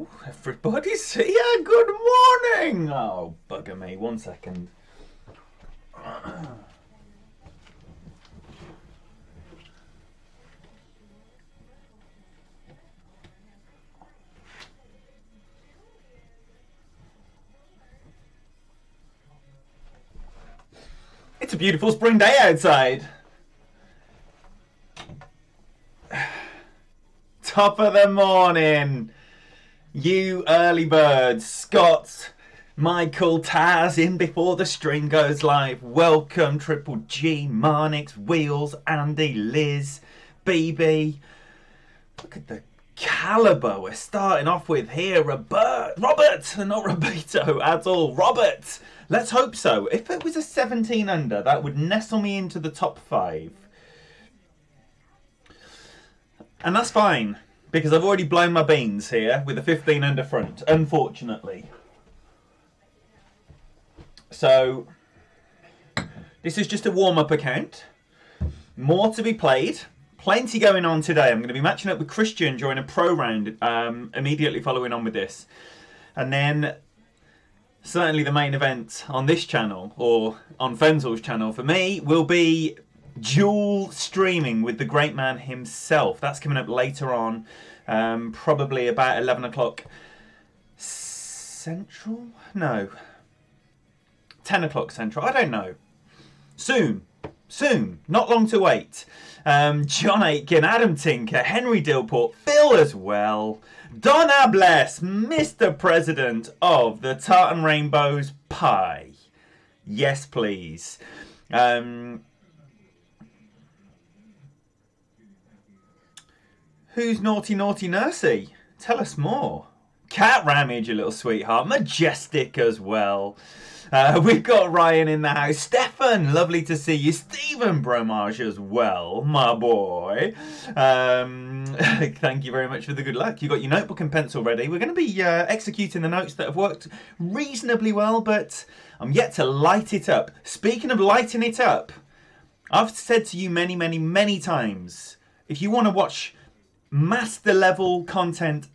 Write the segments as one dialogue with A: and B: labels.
A: Oh, everybody's here. Good morning. Oh, bugger me. 1 second. It's a beautiful spring day outside. Top of the morning. You early birds. Scott, Michael, Taz in before the stream goes live. Welcome, Triple G, Marnix, Wheels, Andy, Liz, BB. Look at the calibre we're starting off with here. Robert, not Roberto at all. Robert. Let's hope so. If it was a 17 under, that would nestle me into the top 5. And that's fine, because I've already blown my beans here with a 15 under front, unfortunately. So, this is just a warm-up account. More to be played. Plenty going on today. I'm going to be matching up with Christian during a pro round immediately following on with this. And then, certainly the main event on this channel, or on Fenzel's channel for me, will be dual streaming with the great man himself. That's coming up later on, probably about 11 o'clock Central? No. 10 o'clock Central. I don't know. Soon. Not long to wait. John Aitken, Adam Tinker, Henry Dillport, Phil as well. Don Ables, Mr. President of the Tartan Rainbows Pie. Yes, please. Who's naughty nursey? Tell us more. Cat Ramage, you little sweetheart. Majestic as well. We've got Ryan in the house. Stefan, lovely to see you. Stephen Bromage as well, my boy. Thank you very much for the good luck. You got your notebook and pencil ready. We're going to be executing the notes that have worked reasonably well, but I'm yet to light it up. Speaking of lighting it up, I've said to you many times, if you want to watch master level content,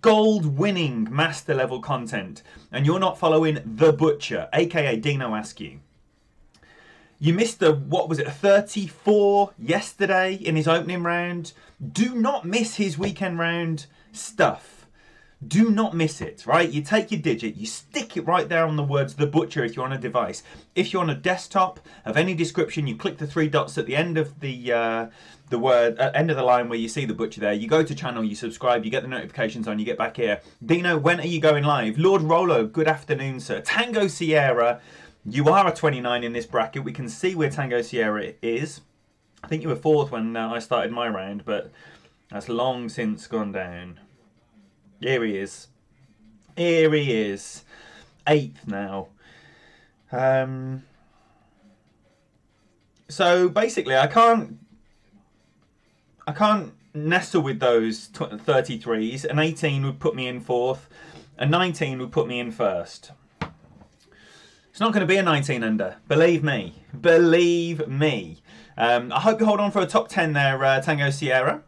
A: gold winning master level content, and you're not following The Butcher, aka Dino Askew, you missed the, what was it, 34 yesterday in his opening round. Do not miss his weekend round stuff. Do not miss it, right? You take your digit, you stick it right there on the words The Butcher if you're on a device. If you're on a desktop of any description, you click the 3 dots at the end of the word, end of the line where you see The Butcher there. You go to channel, you subscribe, you get the notifications on, you get back here. Dino, when are you going live? Lord Rolo, good afternoon, sir. Tango Sierra, you are a 29 in this bracket. We can see where Tango Sierra is. I think you were 4th when I started my round, but that's long since gone down. Here he is. 8th now. So basically, I can't nestle with those 33s. An 18 would put me in 4th. A 19 would put me in 1st. It's not going to be a 19 under. Believe me. I hope you hold on for a top 10 there, Tango Sierra.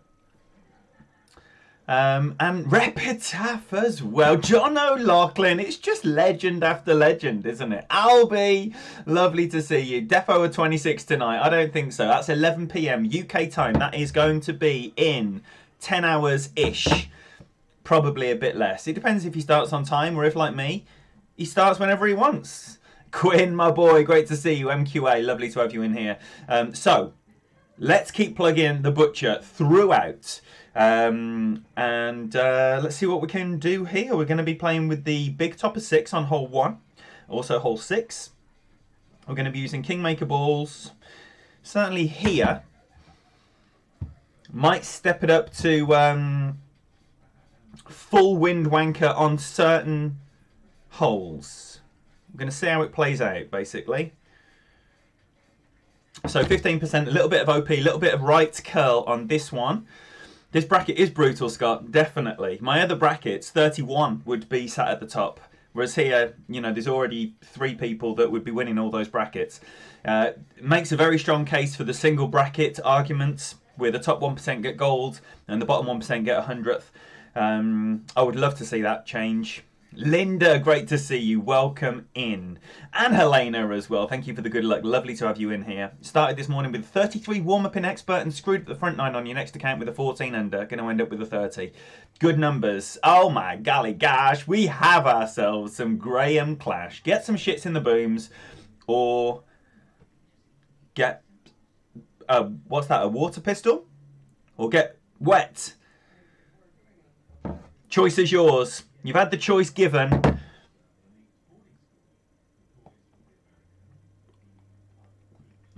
A: And Repitaph as well. John O'Loughlin. It's just legend after legend, isn't it? Albie, lovely to see you. Defo at 26 tonight. I don't think so. That's 11 p.m. UK time. That is going to be in 10 hours-ish. Probably a bit less. It depends if he starts on time or if, like me, he starts whenever he wants. Quinn, my boy, great to see you. MQA, lovely to have you in here. So, let's keep plugging The Butcher throughout. And let's see what we can do here. We're going to be playing with the big top of 6 on hole 1, also hole 6. We're going to be using Kingmaker balls. Certainly here, might step it up to full wind wanker on certain holes. I'm going to see how it plays out, basically. So 15%, a little bit of OP, a little bit of right curl on this one. This bracket is brutal, Scott, definitely. My other brackets, 31 would be sat at the top. Whereas here, you know, there's already 3 people that would be winning all those brackets. Makes a very strong case for the single bracket arguments, where the top 1% get gold and the bottom 1% get 100th. I would love to see that change. Linda, great to see you. Welcome in. And Helena as well. Thank you for the good luck. Lovely to have you in here. Started this morning with 33 warm-up in expert and screwed up the front nine on your next account with a 14 under. Going to end up with a 30. Good numbers. Oh my golly gosh. We have ourselves some Graham Clash. Get some shits in the booms or get, what's that, a water pistol? Or get wet. Choice is yours. You've had the choice given.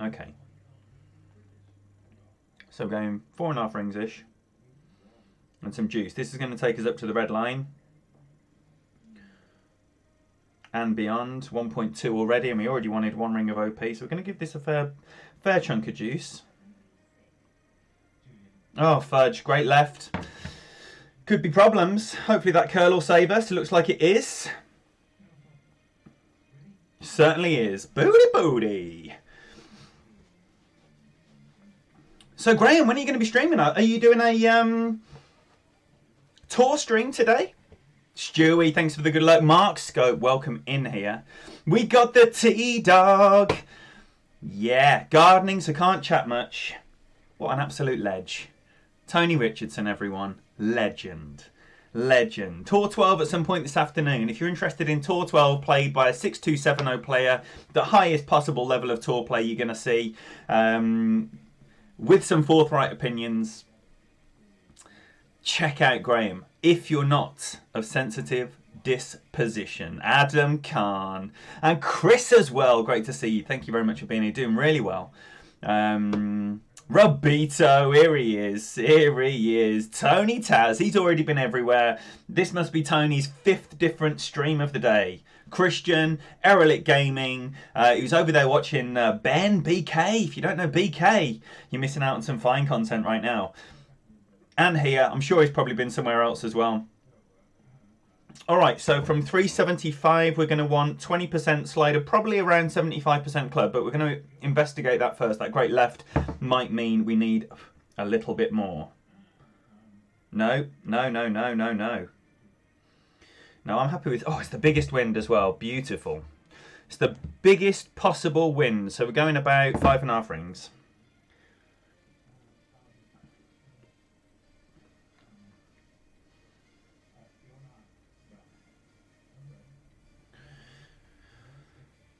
A: Okay. So we're going 4.5 rings-ish. And some juice. This is going to take us up to the red line. And beyond. 1.2 already. And we already wanted 1 ring of OP. So we're going to give this a fair chunk of juice. Oh, fudge. Great left. Could be problems. Hopefully that curl will save us. It looks like it is. Certainly is. Booty booty. So Graham, when are you going to be streaming? Are you doing a tour stream today? Stewie, thanks for the good luck. Mark Scope, welcome in here. We got the T-Dog. Yeah, gardening, so can't chat much. What an absolute ledge. Tony Richardson, everyone. Legend. Legend. Tour 12 at some point this afternoon. If you're interested in Tour 12 played by a 6270 player, the highest possible level of tour play you're going to see, with some forthright opinions, check out Graham. If you're not of sensitive disposition. Adam Khan. And Chris as well. Great to see you. Thank you very much for being here. Doing really well. Robito, here he is. Here he is. Tony Taz, he's already been everywhere. This must be Tony's 5th different stream of the day. Christian, Erolic Gaming, he was over there watching Ben, BK. If you don't know BK, you're missing out on some fine content right now. And here, I'm sure he's probably been somewhere else as well. Alright, so from 375 we're going to want 20% slider, probably around 75% club, but we're going to investigate that first. That great left might mean we need a little bit more. No. No, I'm happy with... Oh, it's the biggest wind as well. Beautiful. It's the biggest possible wind, so we're going about 5.5 rings.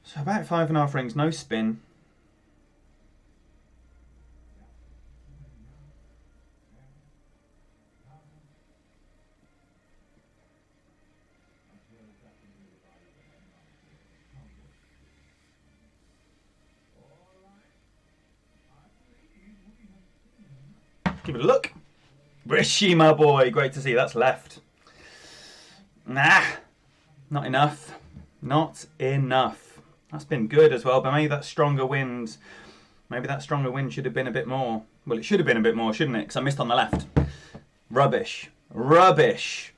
A: So about 5.5 rings, no spin. Give it a look. Rishi, my boy, great to see you. That's left. Nah, not enough. Not enough. That's been good as well, but maybe that stronger wind, should have been a bit more. Well, it should have been a bit more, shouldn't it? Because I missed on the left. Rubbish. Rubbish.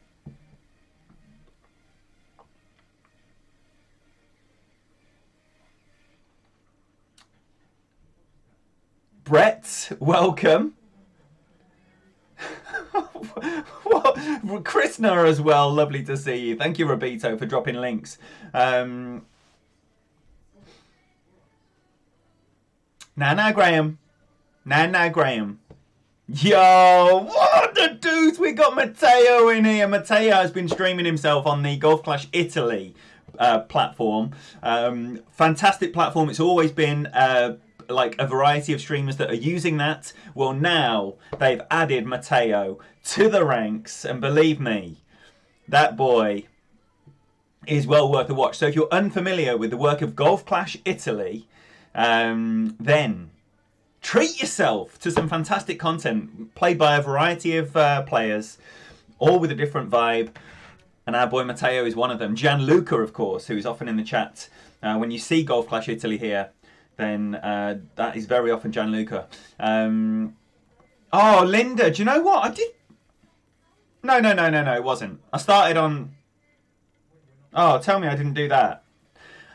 A: Brett, welcome. What? Krishna as well, lovely to see you. Thank you, Robito, for dropping links. Now, Graham. Now, Graham. Yo, what the dudes? We got Matteo in here. Matteo has been streaming himself on the Golf Clash Italy platform. Fantastic platform. It's always been like a variety of streamers that are using that. Well, now they've added Matteo to the ranks, and believe me, that boy is well worth a watch. So if you're unfamiliar with the work of Golf Clash Italy, then treat yourself to some fantastic content played by a variety of players, all with a different vibe. And our boy Matteo is one of them. Gianluca, of course, who is often in the chat. When you see Golf Clash Italy here, then that is very often Gianluca. Oh, Linda, do you know what? I did... No, it wasn't. I started on... Oh, tell me I didn't do that.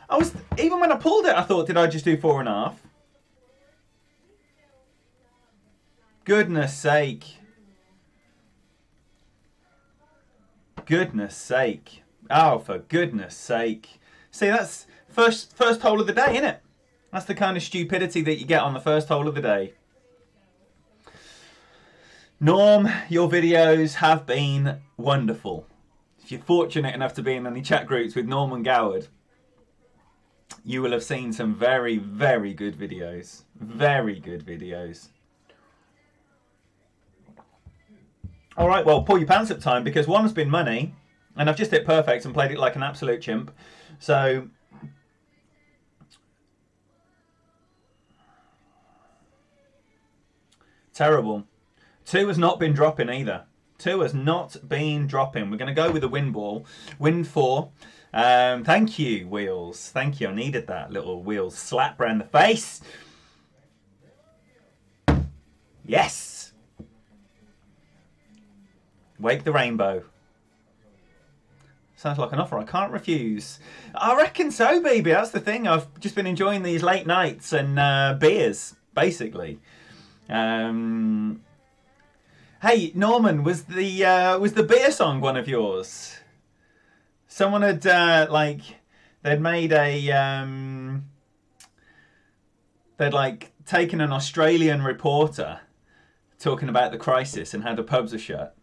A: I was... Even when I pulled it, I thought, did I just do 4.5? Goodness sake. goodness sake. Oh, for goodness sake. See, that's first hole of the day, isn't it? That's the kind of stupidity that you get on the first hole of the day. Norm, your videos have been wonderful. If you're fortunate enough to be in any chat groups with Norm and Goward, you will have seen some very, very good videos. Very good videos. Alright, well, pull your pants up time, because one's been money, and I've just hit perfect and played it like an absolute chimp. So terrible. 2 has not been dropping either. 2 has not been dropping. We're going to go with a win ball. Win 4. Thank you, Wheels. Thank you. I needed that little Wheels slap around the face. Yes. Wake the rainbow. Sounds like an offer I can't refuse. I reckon so, baby. That's the thing. I've just been enjoying these late nights and beers, basically. Hey, Norman, was the beer song one of yours? Someone had they'd made a they'd like taken an Australian reporter talking about the crisis and how the pubs are shut,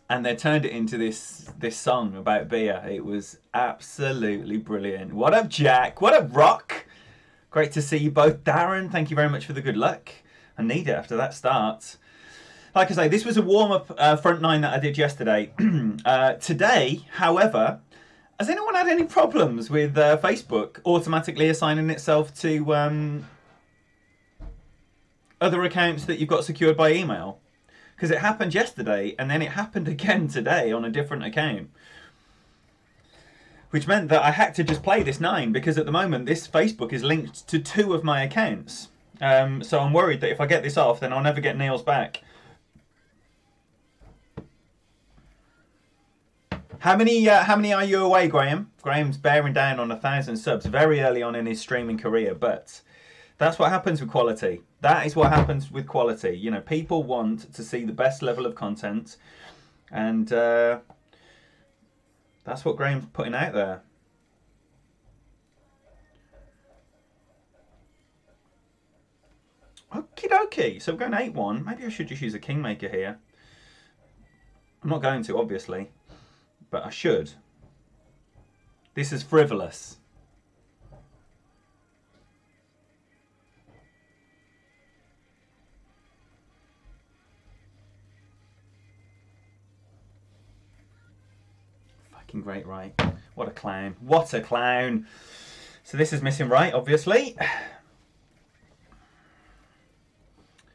A: and they turned it into this song about beer. It was absolutely brilliant. What up, Jack? What up, Rock? Great to see you both. Darren, thank you very much for the good luck. I need it after that start. Like I say, this was a warm-up front nine that I did yesterday. Today, however, has anyone had any problems with Facebook automatically assigning itself to other accounts that you've got secured by email? Because it happened yesterday, and then it happened again today on a different account. Which meant that I had to just play this 9, because at the moment this Facebook is linked to 2 of my accounts. So I'm worried that if I get this off, then I'll never get Niels back. How many are you away, Graham? Graham's bearing down on 1,000 subs very early on in his streaming career, but that's what happens with quality. That is what happens with quality. You know, people want to see the best level of content, and that's what Graham's putting out there. Okie dokie. So we're going 8-1. Maybe I should just use a Kingmaker here. I'm not going to, obviously, but I should. This is frivolous. Fucking great right. What a clown. What a clown. So this is missing right, obviously.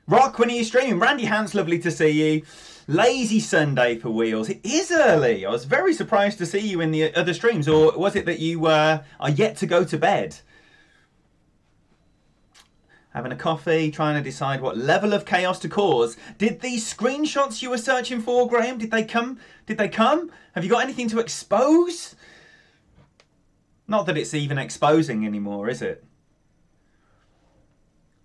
A: Rock, when are you streaming? Randy Hans, lovely to see you. Lazy Sunday for Wheels. It is early. I was very surprised to see you in the other streams. Or was it that you are yet to go to bed? Having a coffee, trying to decide what level of chaos to cause. Did these screenshots you were searching for, Graham, did they come? Did they come? Have you got anything to expose? Not that it's even exposing anymore, is it?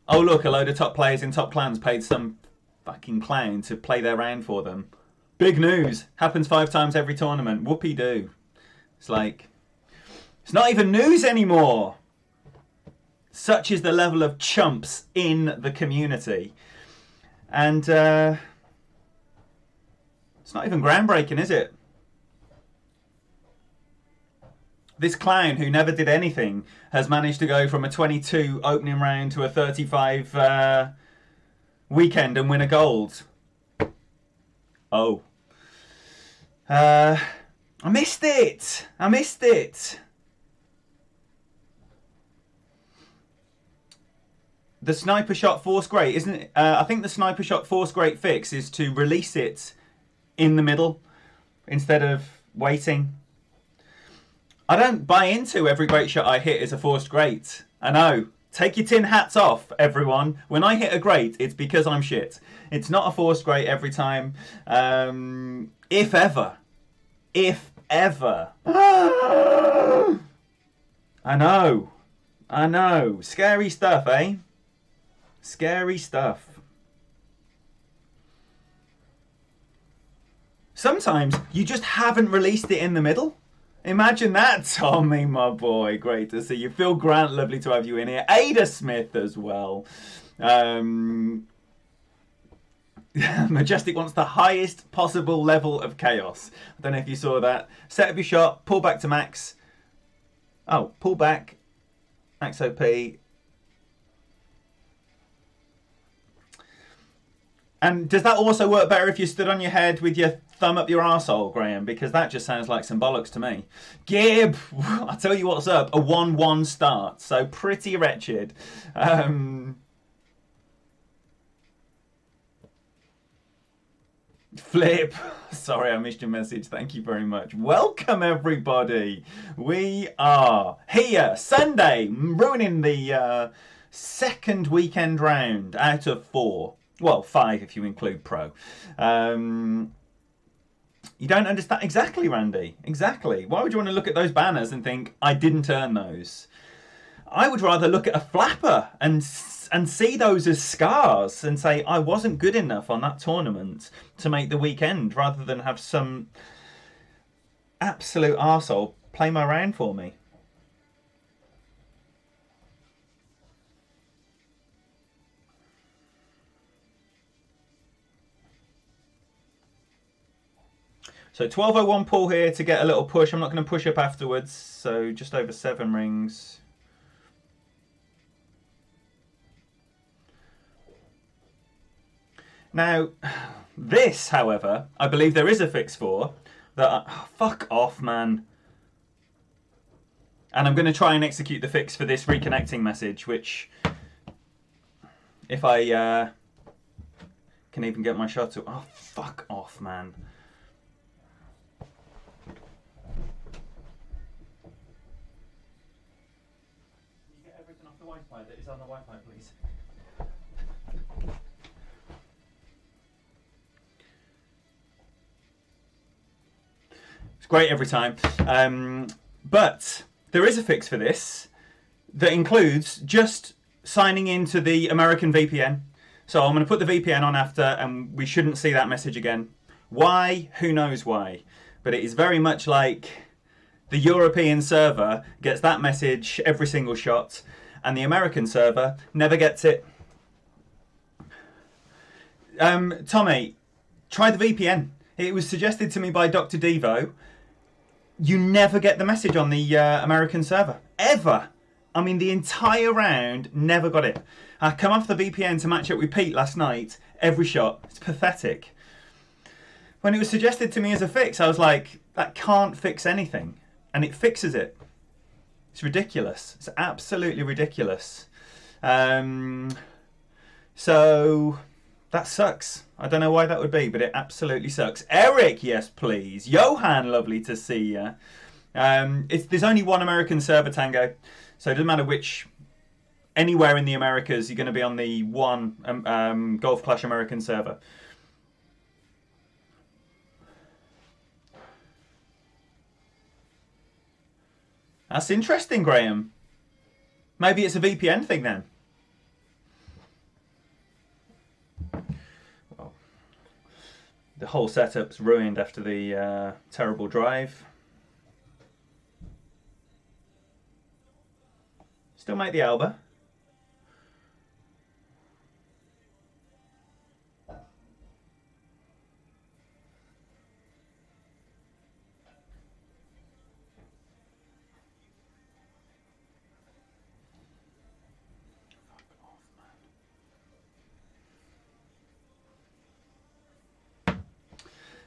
A: Oh, look, a load of top players in top clans paid some fucking clown to play their round for them. Big news. Happens 5 times every tournament. Whoopee-doo. It's like, it's not even news anymore. Such is the level of chumps in the community. And it's not even groundbreaking, is it? This clown who never did anything has managed to go from a 22 opening round to a 35 weekend and win a gold. Oh. I missed it. I missed it. The sniper shot force grate, isn't it? I think the sniper shot force grate fix is to release it in the middle instead of waiting. I don't buy into every great shot I hit is a forced grate. I know. Take your tin hats off, everyone. When I hit a grate, it's because I'm shit. It's not a forced grate every time. If ever. If ever. I know. I know. Scary stuff, eh? Scary stuff. Sometimes you just haven't released it in the middle. Imagine that, Tommy, my boy. Great to see you. Phil Grant, lovely to have you in here. Ada Smith as well. Majestic wants the highest possible level of chaos. I don't know if you saw that. Set up your shot, pull back to max. Oh, pull back, max OP. And does that also work better if you stood on your head with your thumb up your arsehole, Graham? Because that just sounds like some bollocks to me. Gib, I'll tell you what's up. A 1-1 start, so pretty wretched. Flip. Sorry, I missed your message. Thank you very much. Welcome, everybody. We are here Sunday, ruining the second weekend round out of 4. Well, 5 if you include Pro. You don't understand. Exactly, Randy. Exactly. Why would you want to look at those banners and think, I didn't earn those? I would rather look at a flapper and see those as scars and say, I wasn't good enough on that tournament to make the weekend, rather than have some absolute arsehole play my round for me. So 12:01 pull here to get a little push. I'm not going to push up afterwards. So just over 7 rings. Now, this, however, I believe there is a fix for. Fuck off, man. And I'm going to try and execute the fix for this reconnecting message, which, if I can even get my shot to... Oh, fuck off, man. That is on the Wi-Fi, please. It's great every time. But there is a fix for this that includes just signing into the American VPN. So I'm going to put the VPN on after, and we shouldn't see that message again. Why? Who knows why? But it is very much like the European server gets that message every single shot, and the American server never gets it. Tommy, try the VPN. It was suggested to me by Dr. Devo. You never get the message on the American server. Ever. I mean, the entire round, never got it. I come off the VPN to match up with Pete last night. Every shot. It's pathetic. When it was suggested to me as a fix, I was like, that can't fix anything. And it fixes it. It's ridiculous. It's absolutely ridiculous. So that sucks. I don't know why that would be, but it absolutely sucks. Eric, yes, please. Johan, lovely to see you. There's only one American server, Tango, so it doesn't matter which. Anywhere in the Americas, you're going to be on the one Golf Clash American server. That's interesting, Graham. Maybe it's a VPN thing then. Well, the whole setup's ruined after the terrible drive. Still make the Alba.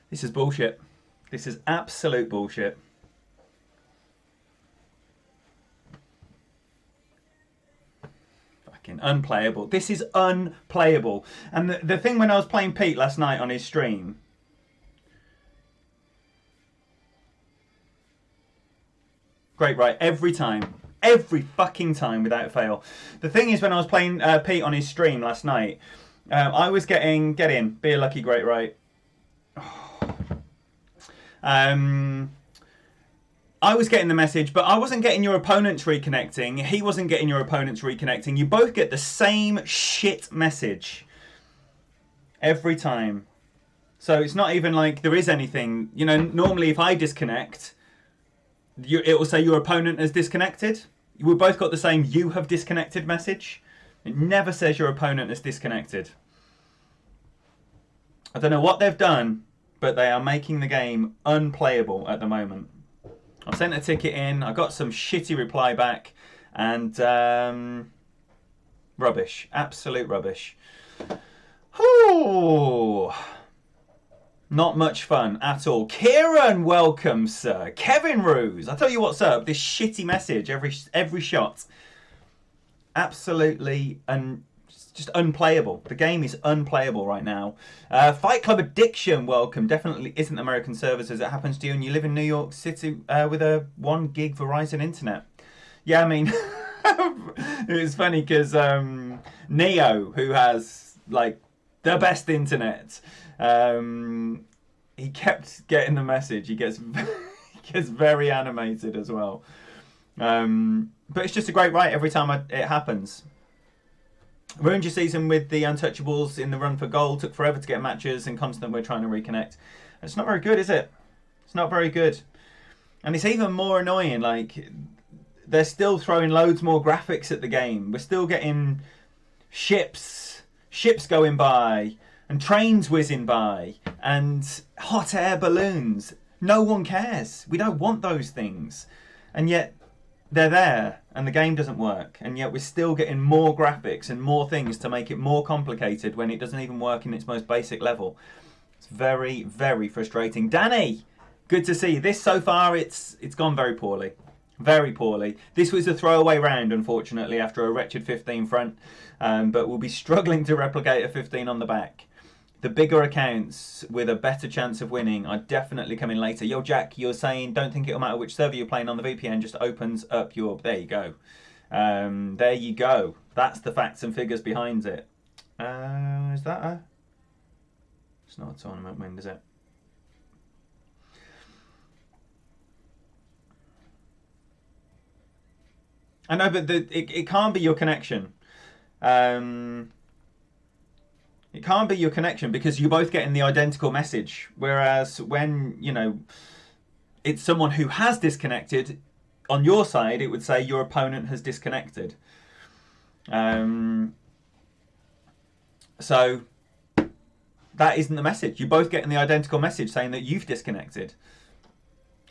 A: This is bullshit. This is absolute bullshit. Fucking unplayable. This is unplayable. And the thing when I was playing Pete last night on his stream... Great, right, every time. Every fucking time without fail. The thing is when I was playing Pete on his stream last night, I was getting... Get in. Be a lucky great right. I was getting the message, but I wasn't getting your opponents reconnecting. He wasn't getting your opponents reconnecting. You both get the same shit message every time. So it's not even like there is anything. You know, normally if I disconnect, it will say your opponent has disconnected. We've both got the same "you have disconnected" message. It never says your opponent has disconnected. I don't know what they've done, but they are making the game unplayable at the moment. I sent a ticket in. I got some shitty reply back, and rubbish, absolute rubbish. Ooh. Not much fun at all. Kieran, welcome, sir. Kevin Ruse, I tell you what's up. This shitty message every shot, absolutely just unplayable. The game is unplayable right now. Fight Club Addiction, welcome. Definitely isn't American servers as it happens to you, and you live in New York City with a 1 gig Verizon internet. Yeah, I mean, it was funny because Neo, who has like the best internet. He kept getting the message. He gets very animated as well. But it's just a great write every time it happens. Ruined your season with the Untouchables in the run for gold. Took forever to get matches and constant we're trying to reconnect. It's not very good, is it? It's not very good. And it's even more annoying. Like, they're still throwing loads more graphics at the game. We're still getting ships going by, and trains whizzing by, and hot air balloons. No one cares. We don't want those things. And yet, they're there, and the game doesn't work. And yet we're still getting more graphics and more things to make it more complicated when it doesn't even work in its most basic level. It's very, very frustrating. Danny, good to see you. This, so far, it's gone very poorly. Very poorly. This was a throwaway round, unfortunately, after a wretched 15 front. But we'll be struggling to replicate a 15 on the back. The bigger accounts with a better chance of winning are definitely coming later. Yo, Jack, you're saying don't think it'll matter which server you're playing on the VPN, just opens up your... There you go. There you go. That's the facts and figures behind it. Is that a... It's not a tournament win, is it? I know, but it can't be your connection. It can't be your connection because you're both getting the identical message. Whereas when, you know, it's someone who has disconnected, on your side, it would say your opponent has disconnected. So that isn't the message. You're both getting the identical message saying that you've disconnected.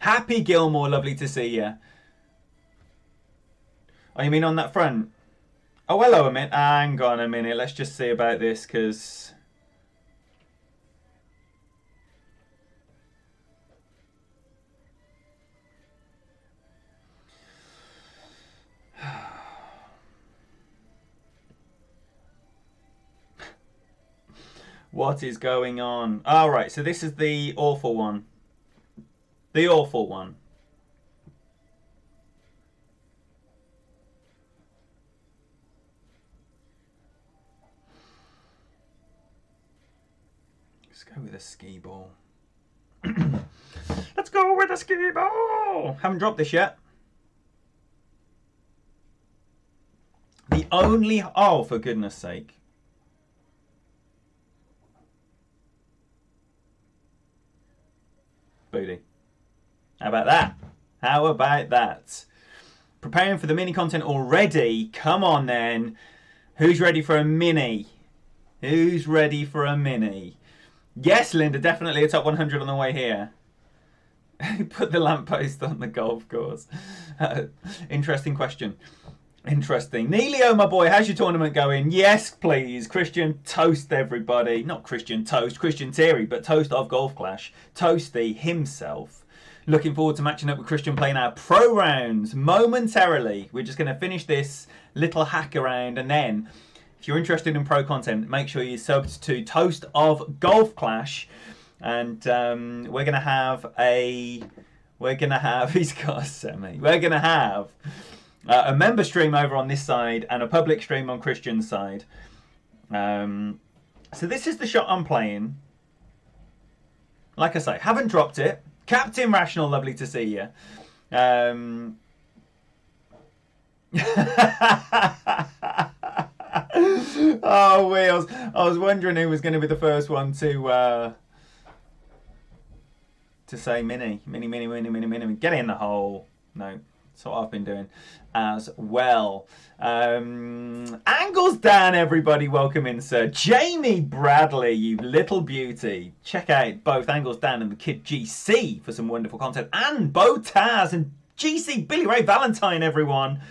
A: Happy Gilmore, lovely to see you. Oh, you mean on that front? Oh, hello, a minute. Hang on a minute. Let's just see about this, because... What is going on? All right, so this is the awful one. The awful one. Go with a ski ball. Let's go with a ski ball. Haven't dropped this yet. The only... Oh, for goodness sake. Booty. How about that? How about that? Preparing for the mini content already? Come on then. Who's ready for a mini? Who's ready for a mini? Yes, Linda, definitely a top 100 on the way here. Put the lamppost on the golf course. Interesting question. Interesting. Neilio, my boy, how's your tournament going? Yes, please. Christian Toast, everybody. Not Christian Toast, Christian Thierry, but Toast of Golf Clash. Toasty himself. Looking forward to matching up with Christian playing our pro rounds momentarily. We're just going to finish this little hack around, and then... If you're interested in pro content, make sure you subbed to Toast of Golf Clash, and we're gonna have he's got a semi. We're gonna have a member stream over on this side and a public stream on Christian's side. So this is the shot I'm playing. Like I say, haven't dropped it. Captain Rational, lovely to see you. Oh, Wheels. I was wondering who was going to be the first one to to say mini. Get in the hole. No, that's what I've been doing as well. Angles Dan, everybody, welcome in, sir. Jamie Bradley, you little beauty. Check out both Angles Dan and the Kid GC for some wonderful content. And Bo Taz and GC Billy Ray Valentine, everyone.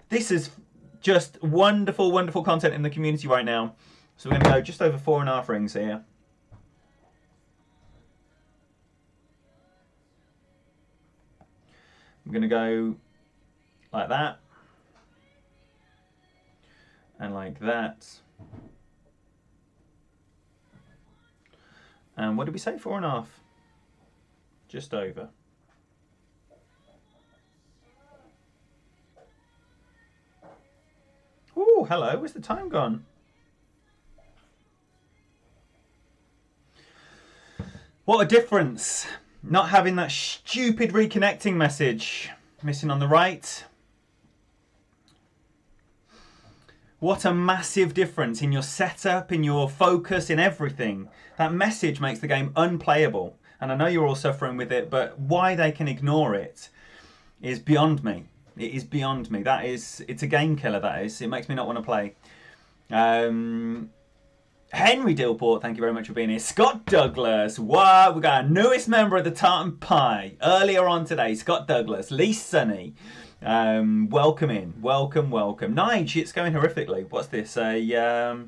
A: This is just wonderful, wonderful content in the community right now. So we're going to go just over 4.5 rings here. I'm going to go like that. And like that. And what did we say? 4.5? Just over. Oh, hello. Where's the time gone? What a difference. Not having that stupid reconnecting message. Missing on the right. What a massive difference in your setup, in your focus, in everything. That message makes the game unplayable. And I know you're all suffering with it, but why they can ignore it is beyond me. It is beyond me. It's a game killer, that is. It makes me not want to play. Henry Dillport, thank you very much for being here. Scott Douglas, wow, we got our newest member of the Tartan Pie earlier on today. Scott Douglas, Lee Sunny, welcome in, welcome. Nige, it's going horrifically. What's this? A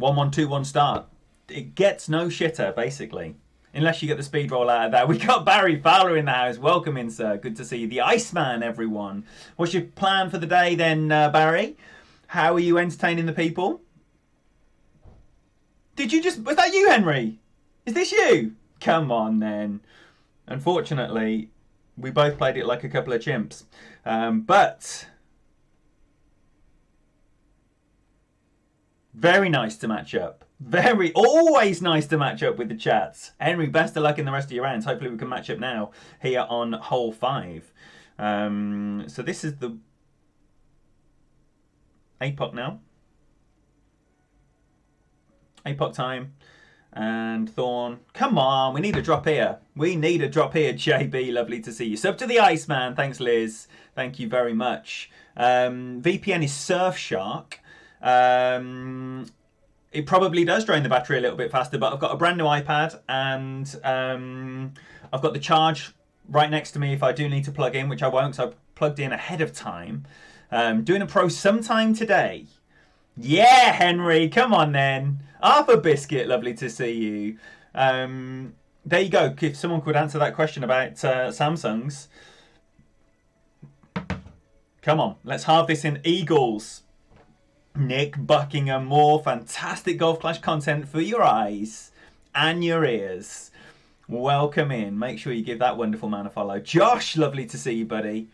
A: 1-1-2-1 start. It gets no shitter, basically. Unless you get the speed roll out of that. We got Barry Fowler in the house. Welcome in, sir. Good to see you. The Iceman, everyone. What's your plan for the day then, Barry? How are you entertaining the people? Was that you, Henry? Is this you? Come on, then. Unfortunately, we both played it like a couple of chimps. But very nice to match up. Always nice to match up with the chats. Henry, best of luck in the rest of your rounds. Hopefully we can match up now here on hole 5. So this is the APOC now. APOC time. And Thorn. Come on, we need a drop here. JB. Lovely to see you. Sub to the Iceman. Thanks, Liz. Thank you very much. VPN is Surfshark. It probably does drain the battery a little bit faster, but I've got a brand new iPad and I've got the charge right next to me if I do need to plug in, which I won't, so I've plugged in ahead of time. Doing a pro sometime today. Yeah, Henry, come on then. Arthur Biscuit, lovely to see you. There you go. If someone could answer that question about Samsungs. Come on, let's halve this in Eagles. Nick Buckingham, more fantastic Golf Clash content for your eyes and your ears. Welcome in. Make sure you give that wonderful man a follow. Josh, lovely to see you, buddy.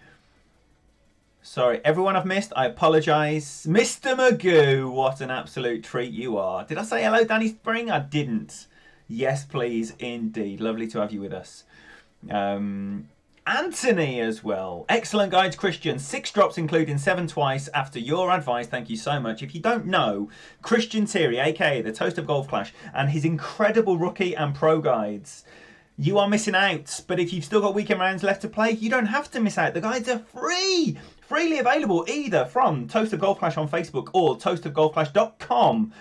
A: Sorry, everyone I've missed, I apologise. Mr. Magoo, what an absolute treat you are. Did I say hello, Danny Spring? I didn't. Yes, please, indeed. Lovely to have you with us. Anthony as well. Excellent guides, Christian. 6 drops, including 7 twice after your advice. Thank you so much. If you don't know, Christian Thierry, a.k.a. the Toast of Golf Clash, and his incredible rookie and pro guides, you are missing out. But if you've still got weekend rounds left to play, you don't have to miss out. The guides are free. Freely available either from Toast of Golf Clash on Facebook or toastofgolfclash.com.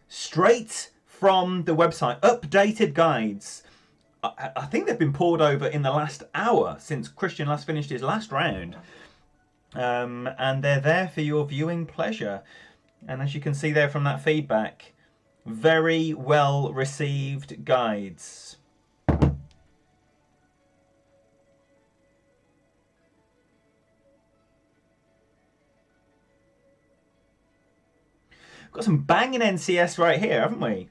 A: Straight from the website. Updated guides. I think they've been poured over in the last hour since Christian last finished his last round. And they're there for your viewing pleasure. And as you can see there from that feedback, very well received guides. Got some banging NCS right here, haven't we?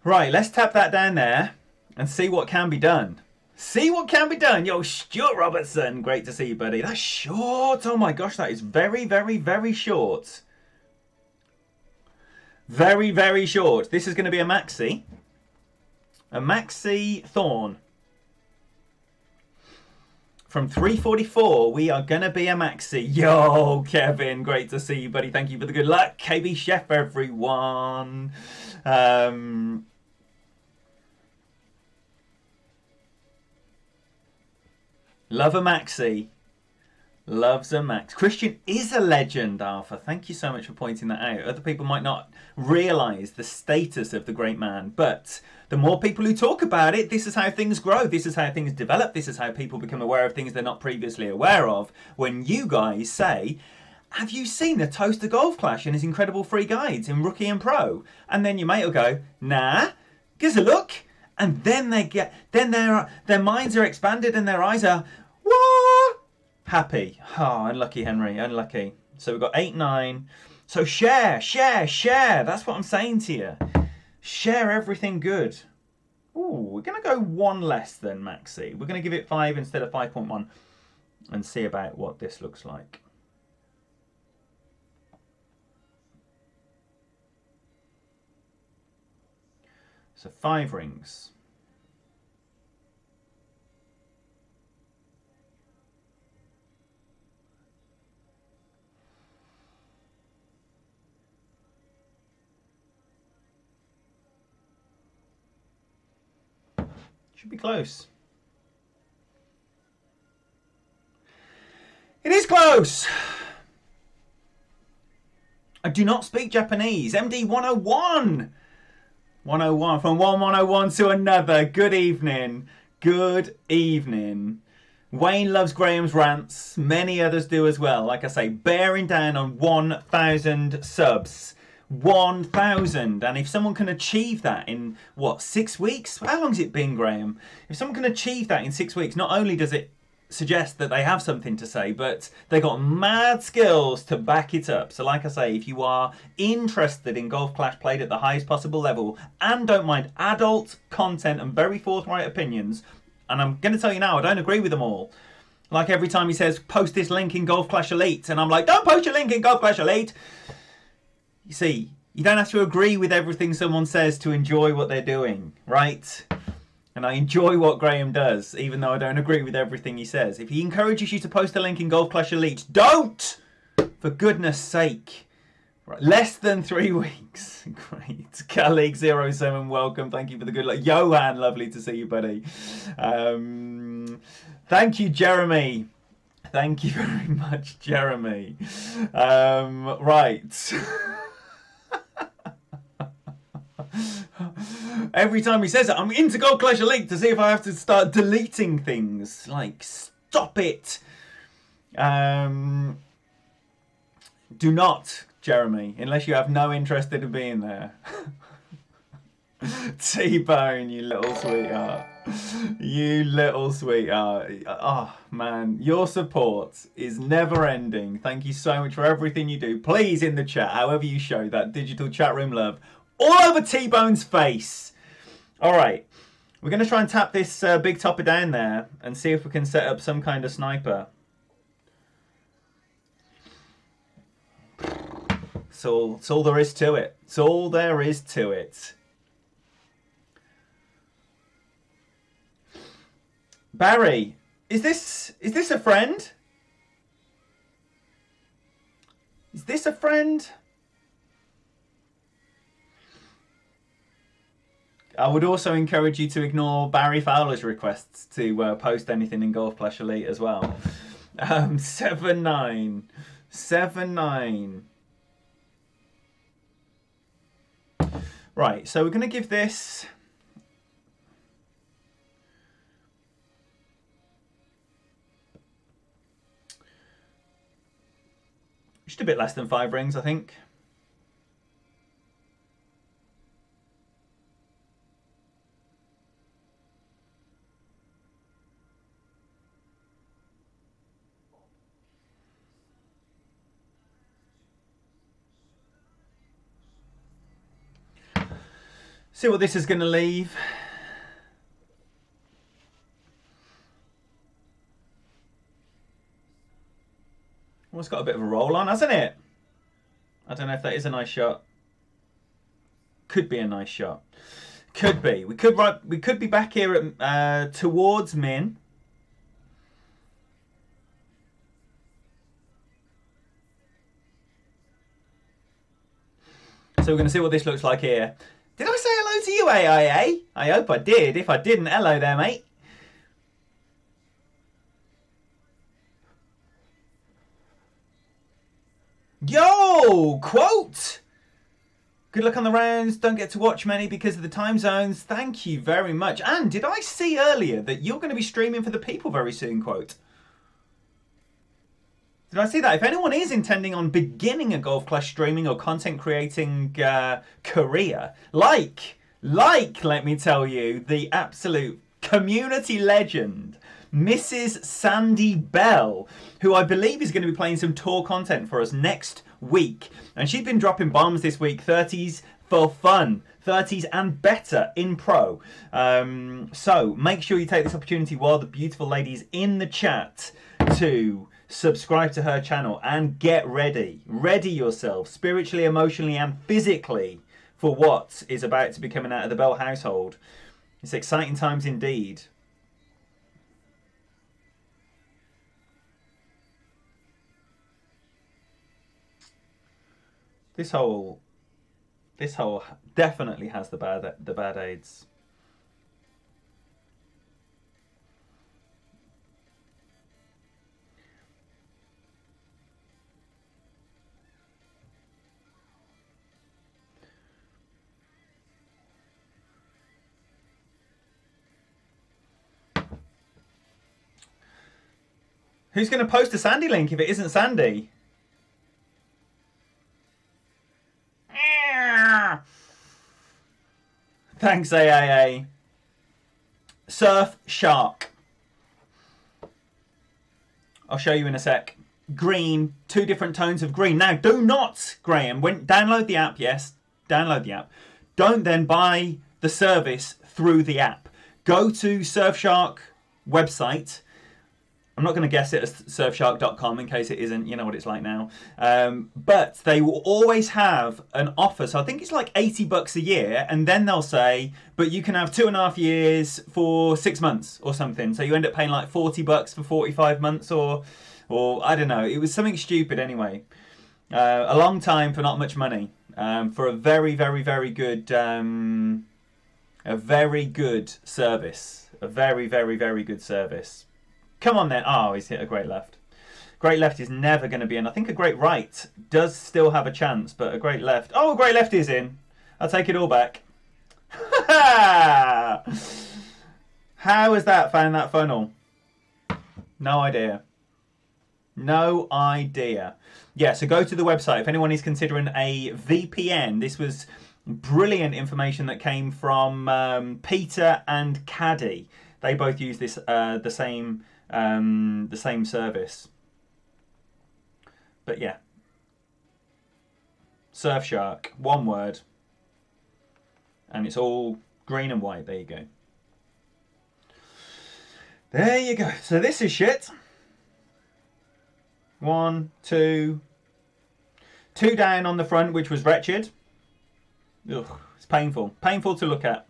A: Right, let's tap that down there and see what can be done. See what can be done. Yo, Stuart Robertson, great to see you, buddy. That's short. Oh my gosh, that is very, very, very short. Very, very short. This is going to be a maxi. A maxi Thorn. From 344, we are going to be a maxi. Yo, Kevin, great to see you, buddy. Thank you for the good luck. KB Chef, everyone. Love a maxi. Loves a max. Christian is a legend, Arthur. Thank you so much for pointing that out. Other people might not realise the status of the great man, but the more people who talk about it, this is how things grow. This is how things develop. This is how people become aware of things they're not previously aware of. When you guys say, have you seen the Toaster Golf Clash and his incredible free guides in Rookie and Pro? And then your mate will go, nah, give us a look. And then their minds are expanded and their eyes are, what? Happy. Oh, unlucky, Henry. Unlucky. So we've got 8, 9. So share. That's what I'm saying to you. Share everything good. Ooh, we're going to go 1 less than Maxi. We're going to give it 5 instead of 5.1 and see about what this looks like. So 5 rings. Should be close. It is close. I do not speak Japanese. MD 101. 101 from one 101 to another. Good evening. Good evening. Wayne loves Graham's rants. Many others do as well. Like I say, bearing down on 1,000 subs. 1,000. And if someone can achieve that in, what, 6 weeks? How long's it been, Graham? If someone can achieve that in 6 weeks, not only does it suggest that they have something to say, but they got mad skills to back it up. So like I say, if you are interested in Golf Clash played at the highest possible level and don't mind adult content and very forthright opinions, and I'm going to tell you now, I don't agree with them all. Like every time he says, post this link in Golf Clash Elite, and I'm like, don't post your link in Golf Clash Elite. You see, you don't have to agree with everything someone says to enjoy what they're doing, right? And I enjoy what Graham does, even though I don't agree with everything he says. If he encourages you to post a link in Golf Clash Elite, don't! For goodness sake. Right, less than 3 weeks. Great. Colleague 07, welcome. Thank you for the good luck. Johan, lovely to see you, buddy. Thank you, Jeremy. Thank you very much, Jeremy. Right. Every time he says it, I'm into Gold Clash Elite to see if I have to start deleting things. Like, stop it. Do not, Jeremy, unless you have no interest in being there. T-Bone, you little sweetheart. You little sweetheart. Oh, man. Your support is never ending. Thank you so much for everything you do. Please, in the chat, however you show that digital chat room love, all over T-Bone's face. All right. We're going to try and tap this big topper down there and see if we can set up some kind of sniper. It's all there is to it. It's all there is to it. Barry, is this a friend? Is this a friend? I would also encourage you to ignore Barry Fowler's requests to post anything in Golf Clash Elite as well. 7-9. 7-9. Right, so we're going to give this... just a bit less than 5 rings, I think. See what this is going to leave. Well, it's got a bit of a roll on, hasn't it? I don't know if that is a nice shot. Could be a nice shot. Could be. We could be back here at towards min. So we're going to see what this looks like here. Did I say hello to you, AIA? I hope I did. If I didn't, hello there, mate. Yo, quote. Good luck on the rounds. Don't get to watch many because of the time zones. Thank you very much. And did I see earlier that you're going to be streaming for the people very soon, quote? Did I see that? If anyone is intending on beginning a Golf Clash streaming or content creating career, let me tell you, the absolute community legend, Mrs. Sandy Bell, who I believe is going to be playing some tour content for us next week. And she's been dropping bombs this week, 30s for fun, 30s and better in pro. So make sure you take this opportunity while the beautiful lady's in the chat to subscribe to her channel and get ready. Ready yourself spiritually, emotionally and physically for what is about to be coming out of the Bell household. It's exciting times indeed. This hole definitely has the bad aids. Who's going to post a Sandy link if it isn't Sandy? Thanks, AIA. Surf Shark. I'll show you in a sec. Green, 2 different tones of green. Now, do not, Graham, download the app, yes. Download the app. Don't then buy the service through the app. Go to Surfshark website. I'm not going to guess it as surfshark.com in case it isn't. You know what it's like now. But they will always have an offer. So I think it's like $80 a year. And then they'll say, but you can have 2.5 years for 6 months or something. So you end up paying like $40 for 45 months or I don't know. It was something stupid anyway. A long time for not much money. For a very, very, very good, a very good service. A very, very, very good service. Come on then. Oh, he's hit a great left. Great left is never going to be in. I think a great right does still have a chance, but a great left... Oh, a great left is in. I'll take it all back. How has that found that funnel? No idea. No idea. Yeah, so go to the website. If anyone is considering a VPN, this was brilliant information that came from Peter and Caddy. They both use this the same service. But yeah, Surfshark, one word, and it's all green and white. There you go. There you go. So this is shit. 1, 2, 2 down on the front, which was wretched. Ugh, it's painful. Painful to look at.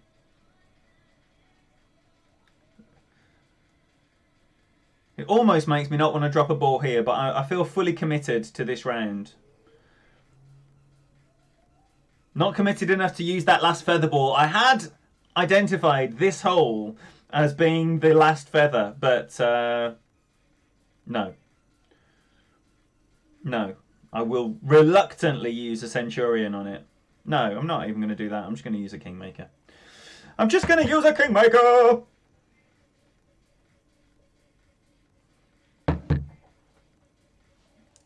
A: It almost makes me not want to drop a ball here, but I feel fully committed to this round. Not committed enough to use that last feather ball. I had identified this hole as being the last feather, but no. No. I will reluctantly use a Centurion on it. No, I'm not even going to do that. I'm just going to use a Kingmaker. I'm just going to use a Kingmaker!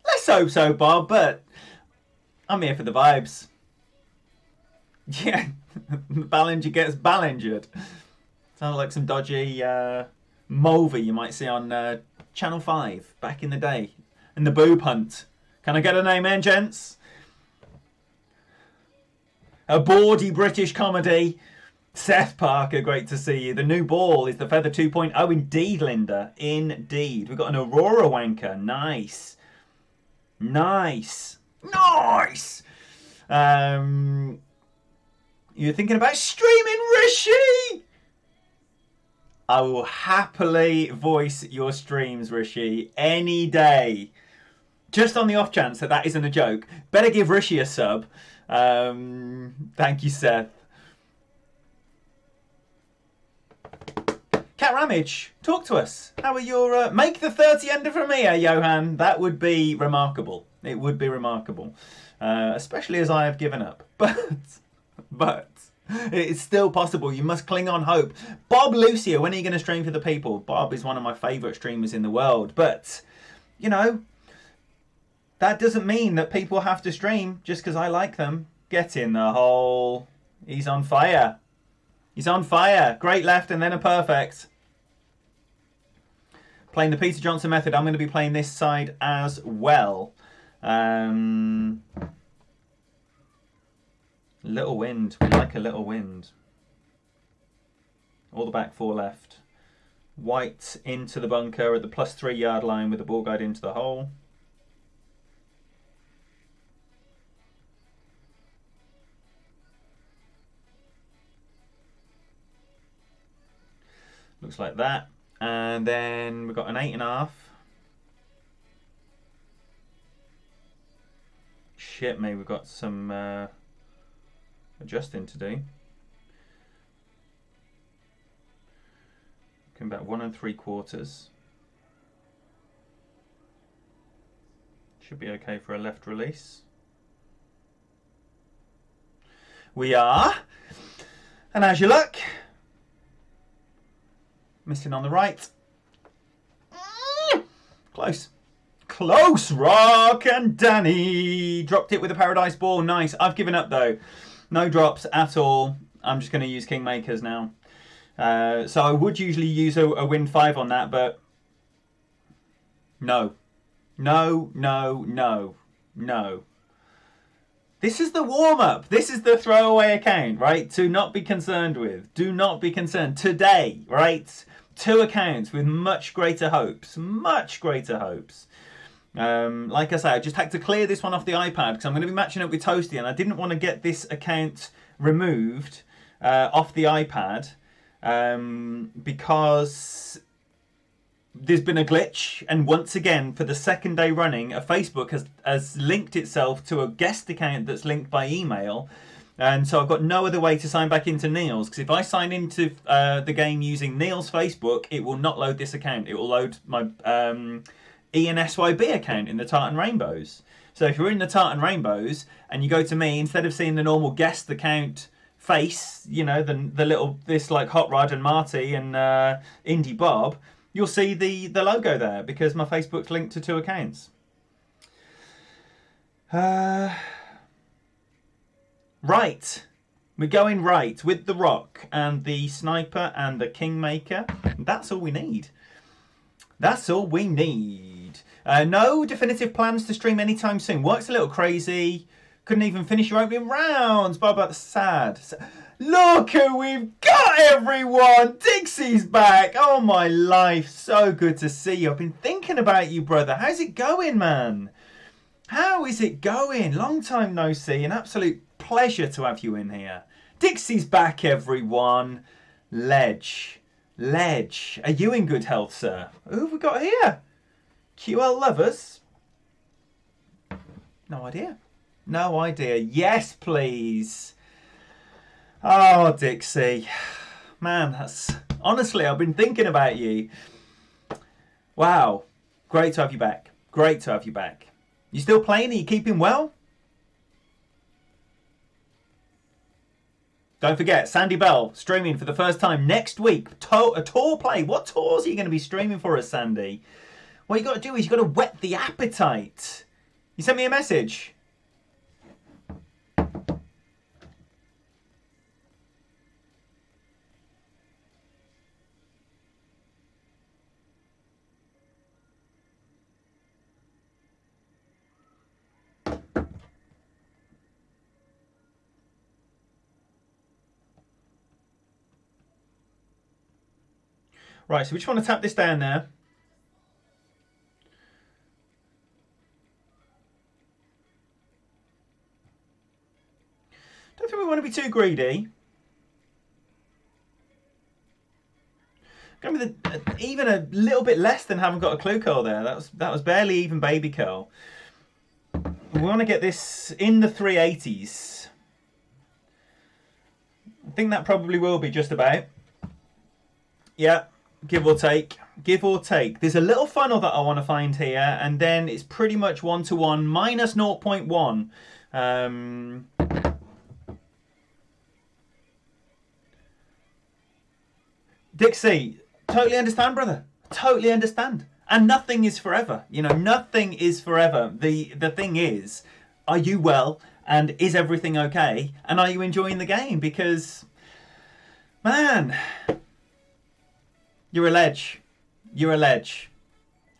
A: Let's hope so, Bob, but I'm here for the vibes. Yeah, Ballinger gets Ballingered. Sounds like some dodgy Mulvey you might see on Channel 5 back in the day. In the boob hunt. Can I get a name in, gents? A bawdy British comedy. Seth Parker, great to see you. The new ball is the Feather 2.0. Indeed, Linda. Indeed. We've got an Aurora wanker. Nice. Nice. Nice. You're thinking about streaming Rishi? I will happily voice your streams, Rishi, any day. Just on the off chance that that isn't a joke, better give Rishi a sub. Thank you, Seth. Cat Ramage, talk to us. How are your... make the 30 ender from here, Johan. That would be remarkable. It would be remarkable. Especially as I have given up. But it's still possible. You must cling on hope. Bob Lucia, when are you going to stream for the people? Bob is one of my favourite streamers in the world. But, you know, that doesn't mean that people have to stream just because I like them. Get in the hole. He's on fire. He's on fire. Great left and then a perfect. Playing the Peter Johnson method. I'm going to be playing this side as well. Little wind. We like a little wind. All the back four left. White into the bunker at the +3 yard line with the ball guide into the hole. Looks like that. And then we've got an 8.5. Shit, maybe we've got some adjusting to do. Come back 1 3/4. Should be okay for a left release. We are. And as you look, missing on the right. Close. Close, Rock and Danny. Dropped it with a Paradise Ball. Nice. I've given up, though. No drops at all. I'm just going to use Kingmakers now. So I would usually use a win 5 on that, but no. No, no, no, no. This is the warm-up. This is the throwaway account, right? To not be concerned with. Do not be concerned. Today, right? 2 accounts with much greater hopes. Much greater hopes. Like I say, I just had to clear this one off the iPad because I'm going to be matching up with Toasty and I didn't want to get this account removed off the iPad because there's been a glitch, and once again, for the second day running, Facebook has linked itself to a guest account that's linked by email, and so I've got no other way to sign back into Niels, because if I sign into the game using Niels' Facebook, it will not load this account. It will load my ENSYB account in the Tartan Rainbows. So if you're in the Tartan Rainbows, and you go to me, instead of seeing the normal guest account face, you know, the little, this like Hot Rod and Marty and Indie Bob, you'll see the logo there because my Facebook's linked to 2 accounts. Right. We're going right with the Rock and the Sniper and the Kingmaker. That's all we need. That's all we need. No definitive plans to stream anytime soon. Work's a little crazy. Couldn't even finish your opening rounds. Bob, that's sad. Look who we've got, everyone! Dixie's back! Oh, my life. So good to see you. I've been thinking about you, brother. How's it going, man? How is it going? Long time no see. An absolute pleasure to have you in here. Dixie's back, everyone. Ledge. Are you in good health, sir? Who have we got here? QL Lovers? No idea. No idea. Yes, please. Oh, Dixie. Man, that's... Honestly, I've been thinking about you. Wow. Great to have you back. Great to have you back. You still playing? Are you keeping well? Don't forget, Sandy Bell streaming for the first time next week. A tour play. What tours are you going to be streaming for us, Sandy? What you got to do is you got to whet the appetite. You sent me a message. Right, so we just want to tap this down there. Don't think we want to be too greedy. Going with even a little bit less than haven't got a clue curl there. That was barely even baby curl. We want to get this in the 380s. I think that probably will be just about. Yeah, give or take. Give or take. There's a little funnel that I want to find here, and then it's pretty much 1-to-1, minus 0.1. Dixie, totally understand, brother. Totally understand. And nothing is forever. You know, nothing is forever. The thing is, are you well? And is everything okay? And are you enjoying the game? Because, man, you're a ledge. You're a ledge.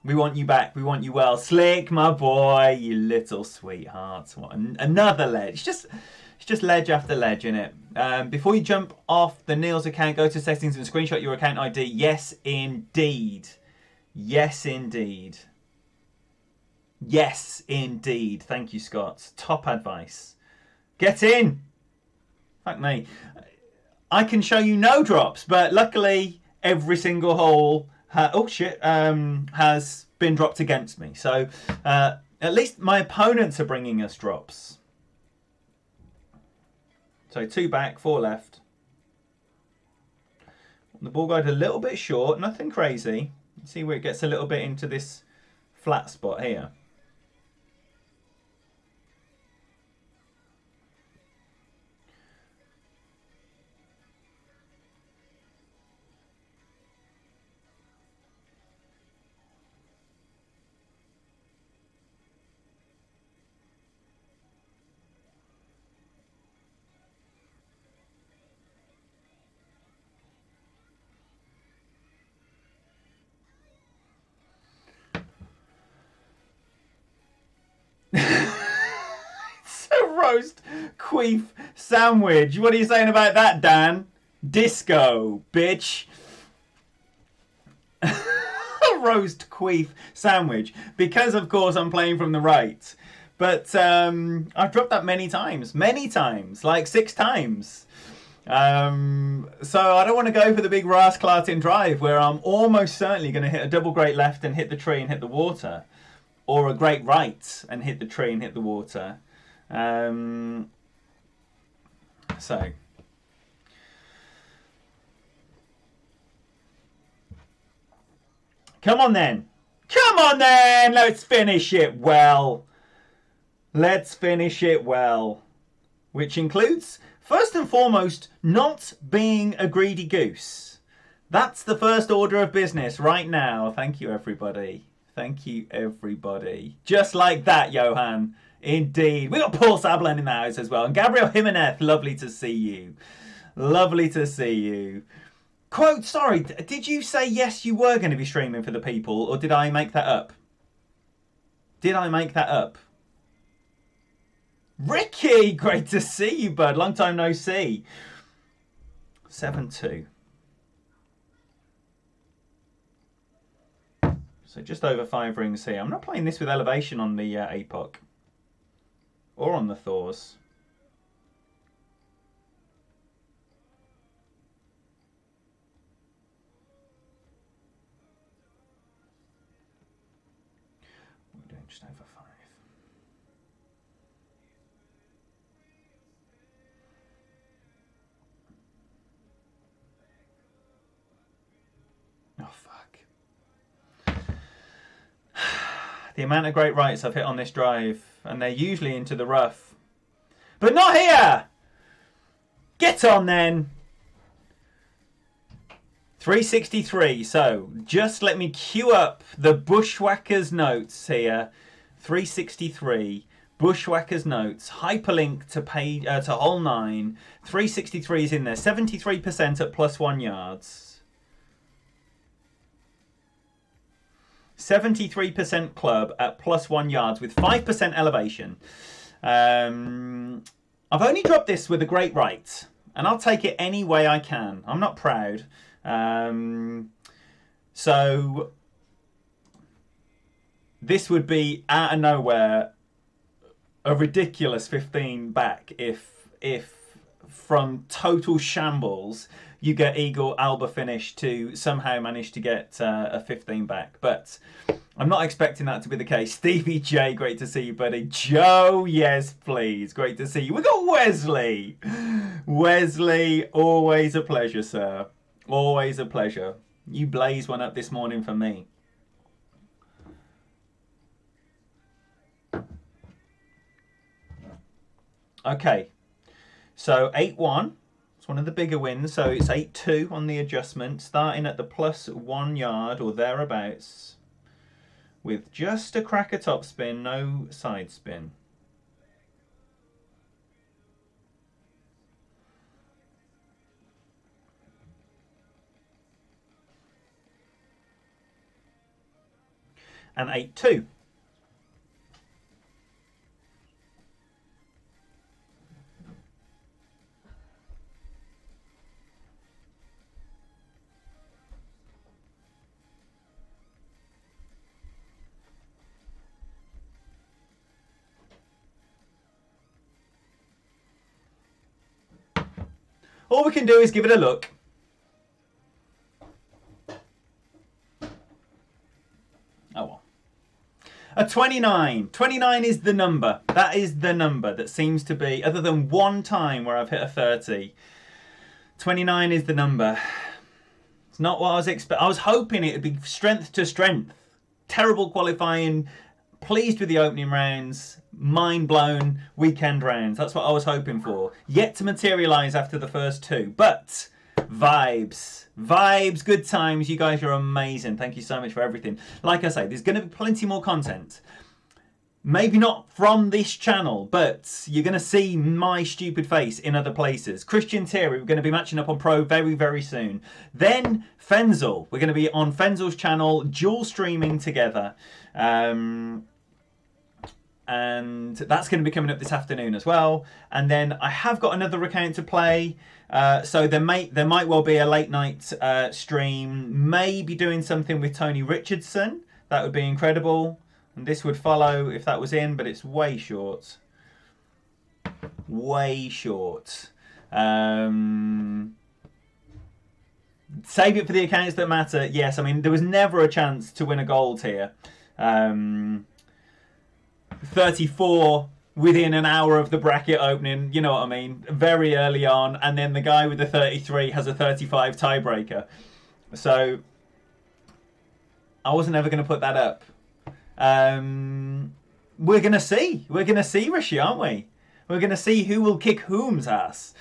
A: We want you back. We want you well. Slick, my boy, you little sweetheart. What another ledge. It's just ledge after ledge, innit? Before you jump off the Niels account, go to settings and screenshot your account ID. Yes, indeed. Yes, indeed. Yes, indeed. Thank you, Scott. Top advice. Get in. Fuck me. I can show you no drops, but luckily every single hole has been dropped against me. So at least my opponents are bringing us drops. So 2 back, 4 left. The ball guide a little bit short, nothing crazy. See where it gets a little bit into this flat spot here. It's a roast queef sandwich. What are you saying about that, Dan? Disco, bitch. A roast queef sandwich. Because, of course, I'm playing from the right. But I've dropped that many times. Many times. Like 6 times. So I don't want to go for the big Rasklartin drive where I'm almost certainly going to hit a double great left and hit the tree and hit the water. Or a great right and hit the tree and hit the water. So. Come on then. Come on then. Let's finish it well. Let's finish it well. Which includes, first and foremost, not being a greedy goose. That's the first order of business right now. Thank you, everybody. Thank you, everybody. Just like that, Johan. Indeed. We got Paul Sablan in the house as well. And Gabriel Jimenez, lovely to see you. Lovely to see you. Quote, sorry, did you say yes you were going to be streaming for the people, or did I make that up? Did I make that up? Ricky, great to see you, bud. Long time no see. 7-2. So just over 5 rings here. I'm not playing this with elevation on the APOC. Or on the Thors. We're doing just over 5. Oh, fuck. The amount of great rights I've hit on this drive, and they're usually into the rough. But not here! Get on then! 363, so just let me queue up the Bushwhackers notes here. 363, Bushwhackers notes, hyperlink to page, to hole 9. 363 is in there, 73% at +1 yards. 73% club at +1 yards with 5% elevation. I've only dropped this with a great right, and I'll take it any way I can. I'm not proud. So this would be out of nowhere a ridiculous 15 back if from total shambles you get Eagle Alba finish to somehow manage to get a 15 back. But I'm not expecting that to be the case. Stevie J, great to see you, buddy. Joe, yes, please. Great to see you. We got Wesley. Wesley, always a pleasure, sir. Always a pleasure. You blaze one up this morning for me. Okay, so 8-1. It's one of the bigger wins. So it's 8-2 on the adjustment, starting at the +1 yard or thereabouts, with just a cracker top spin, no side spin. And 8-2. All we can do is give it a look. Oh well. A 29. 29 is the number. That is the number that seems to be, other than one time where I've hit a 30, 29 is the number. It's not what I was expecting. I was hoping it would be strength to strength. Terrible qualifying. Pleased with the opening rounds. Mind blown weekend rounds. That's what I was hoping for. Yet to materialise after the first two. But vibes. Vibes, good times. You guys are amazing. Thank you so much for everything. Like I say, there's going to be plenty more content. Maybe not from this channel, but you're going to see my stupid face in other places. Christian Thierry, we're going to be matching up on Pro very, very soon. Then Fenzel. We're going to be on Fenzel's channel, dual streaming together. And that's going to be coming up this afternoon as well. And then I have got another account to play. So there might well be a late night stream. Maybe doing something with Tony Richardson. That would be incredible. And this would follow if that was in, but it's way short. Way short. Save it for the accounts that matter. Yes, I mean, there was never a chance to win a gold here. 34 within an hour of the bracket opening, you know what I mean, very early on, and then the guy with the 33 has a 35 tiebreaker. So I wasn't ever going to put that up. We're going to see, Rishi, aren't we? We're going to see who will kick whom's ass.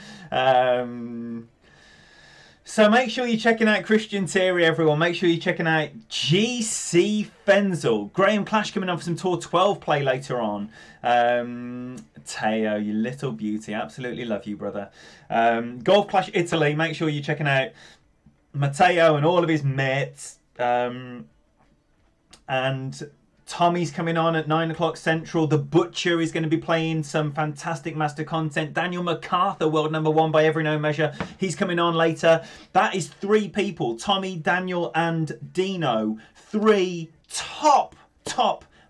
A: So make sure you're checking out Christian Thierry, everyone. Make sure you're checking out GC Fenzel. Graham Clash coming on for some Tour 12 play later on. Teo, you little beauty. Absolutely love you, brother. Golf Clash Italy. Make sure you're checking out Matteo and all of his mates. And Tommy's coming on at 9 o'clock Central. The Butcher is going to be playing some fantastic master content. Daniel MacArthur, world #1 by every known measure. He's coming on later. That is 3 people. Tommy, Daniel and Dino. 3 top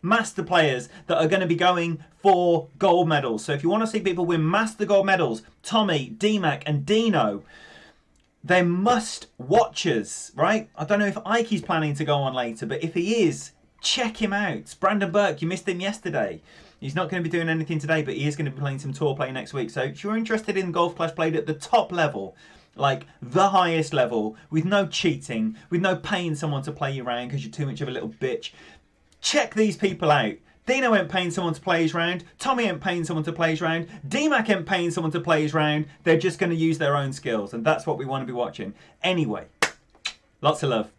A: master players that are going to be going for gold medals. So if you want to see people win master gold medals, Tommy, DMAC and Dino, they're must watchers, right? I don't know if Ikey's planning to go on later, but if he is, check him out. Brandon Burke, you missed him yesterday. He's not going to be doing anything today, but he is going to be playing some tour play next week. So if you're interested in Golf Clash played at the top level, like the highest level, with no cheating, with no paying someone to play you around because you're too much of a little bitch, check these people out. Dino ain't paying someone to play his round. Tommy ain't paying someone to play his round. DMAC ain't paying someone to play his round. They're just going to use their own skills, and that's what we want to be watching. Anyway, lots of love.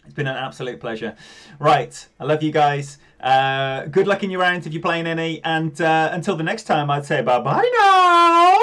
A: It's been an absolute pleasure. Right, I love you guys. Good luck in your rounds if you're playing any. And until the next time, I'd say bye-bye now.